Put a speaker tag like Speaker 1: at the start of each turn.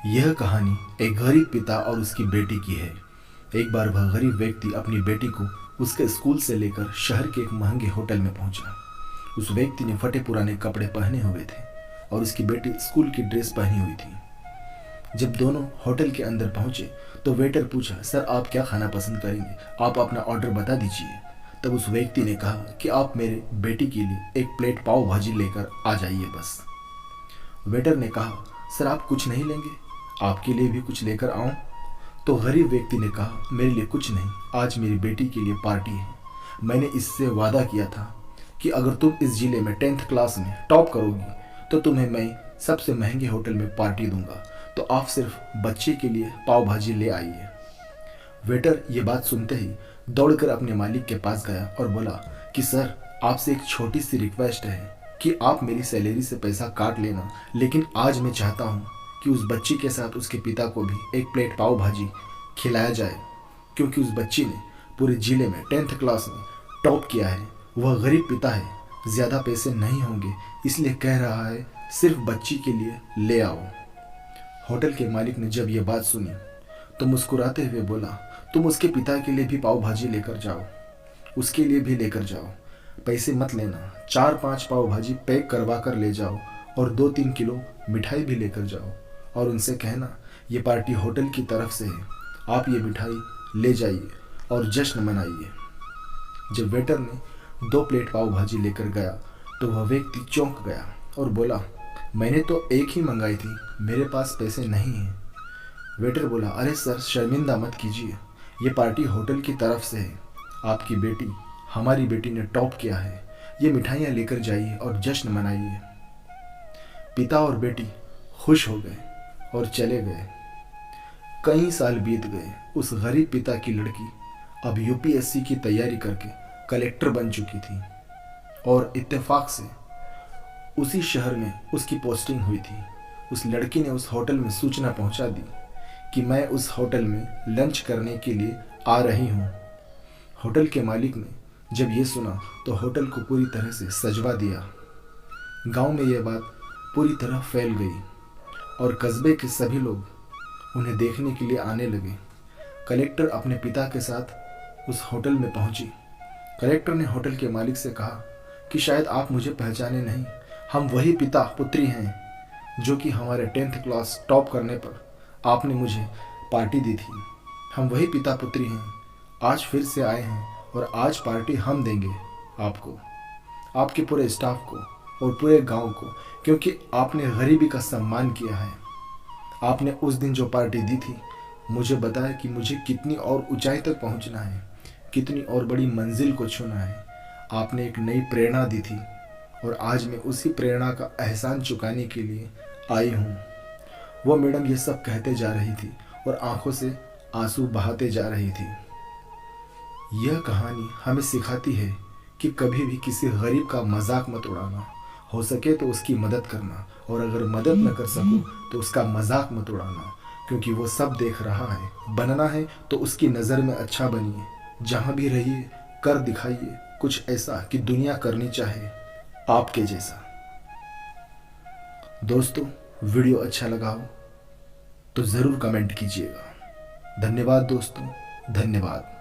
Speaker 1: यह कहानी एक गरीब पिता और उसकी बेटी की है। एक बार वह गरीब व्यक्ति अपनी बेटी को उसके स्कूल से लेकर शहर के एक महंगे होटल में पहुंचा। उस व्यक्ति ने फटे पुराने कपड़े पहने हुए थे और उसकी बेटी स्कूल की ड्रेस पहनी हुई थी। जब दोनों होटल के अंदर पहुंचे तो वेटर पूछा, सर आप क्या खाना पसंद करेंगे, आप अपना ऑर्डर बता दीजिए। तब उस व्यक्ति ने कहा कि आप मेरे बेटी के लिए एक प्लेट पाव भाजी लेकर आ जाइए बस। वेटर ने कहा, सर आप कुछ नहीं लेंगे, आपके लिए भी कुछ लेकर आऊं? तो गरीब व्यक्ति ने कहा, मेरे लिए कुछ नहीं, आज मेरी बेटी के लिए पार्टी है। मैंने इससे वादा किया था कि अगर तुम इस जिले में 10th क्लास में टॉप करोगी तो तुम्हें मैं सबसे महंगे होटल में पार्टी दूंगा, तो आप सिर्फ बच्चे के लिए पाव भाजी ले आइए। वेटर ये बात सुनते ही दौड़कर अपने मालिक के पास गया और बोला कि सर आपसे एक छोटी सी रिक्वेस्ट है कि आप मेरी सैलरी से पैसा काट लेना, लेकिन आज मैं चाहता हूँ कि उस बच्ची के साथ उसके पिता को भी एक प्लेट पाव भाजी खिलाया जाए, क्योंकि उस बच्ची ने पूरे जिले में 10th क्लास में टॉप किया है। वह गरीब पिता है, ज़्यादा पैसे नहीं होंगे, इसलिए कह रहा है सिर्फ बच्ची के लिए ले आओ। होटल के मालिक ने जब यह बात सुनी तो मुस्कुराते हुए बोला, तुम उसके पिता के लिए भी पाव भाजी लेकर जाओ, उसके लिए भी लेकर जाओ, पैसे मत लेना, 4-5 पाव भाजी पैक करवा कर ले जाओ और 2-3 किलो मिठाई भी लेकर जाओ और उनसे कहना ये पार्टी होटल की तरफ से है, आप ये मिठाई ले जाइए और जश्न मनाइए। जब वेटर ने 2 प्लेट पाव भाजी लेकर गया तो वह व्यक्ति चौंक गया और बोला, मैंने तो एक ही मंगाई थी, मेरे पास पैसे नहीं हैं। वेटर बोला, अरे सर शर्मिंदा मत कीजिए, ये पार्टी होटल की तरफ से है, आपकी बेटी हमारी बेटी ने टॉप किया है, ये मिठाइयाँ लेकर जाइए और जश्न मनाइए। पिता और बेटी खुश हो गए और चले गए। कई साल बीत गए। उस गरीब पिता की लड़की अब यूपीएससी की तैयारी करके कलेक्टर बन चुकी थी और इत्तेफाक से उसी शहर में उसकी पोस्टिंग हुई थी। उस लड़की ने उस होटल में सूचना पहुंचा दी कि मैं उस होटल में लंच करने के लिए आ रही हूं। होटल के मालिक ने जब ये सुना तो होटल को पूरी तरह से सजवा दिया। गांव में यह बात पूरी तरह फैल गई और कस्बे के सभी लोग उन्हें देखने के लिए आने लगे। कलेक्टर अपने पिता के साथ उस होटल में पहुंची। कलेक्टर ने होटल के मालिक से कहा कि शायद आप मुझे पहचाने नहीं, हम वही पिता पुत्री हैं जो कि हमारे 10th क्लास टॉप करने पर आपने मुझे पार्टी दी थी। हम वही पिता पुत्री हैं, आज फिर से आए हैं और आज पार्टी हम देंगे आपको, आपके पूरे स्टाफ को और पूरे गांव को, क्योंकि आपने गरीबी का सम्मान किया है। आपने उस दिन जो पार्टी दी थी मुझे बताया कि मुझे कितनी और ऊंचाई तक पहुंचना है, कितनी और बड़ी मंजिल को छूना है। आपने एक नई प्रेरणा दी थी और आज मैं उसी प्रेरणा का एहसान चुकाने के लिए आई हूँ। वो मैडम ये सब कहते जा रही थी और आंखों से आंसू बहाते जा रही थी। यह कहानी हमें सिखाती है कि कभी भी किसी गरीब का मजाक मत उड़ाना, हो सके तो उसकी मदद करना, और अगर मदद न कर सको तो उसका मजाक मत उड़ाना, क्योंकि वो सब देख रहा है। बनना है तो उसकी नज़र में अच्छा बनिए, जहाँ भी रहिए कर दिखाइए कुछ ऐसा कि दुनिया करनी चाहे आपके जैसा। दोस्तों, वीडियो अच्छा लगा हो तो ज़रूर कमेंट कीजिएगा। धन्यवाद दोस्तों, धन्यवाद।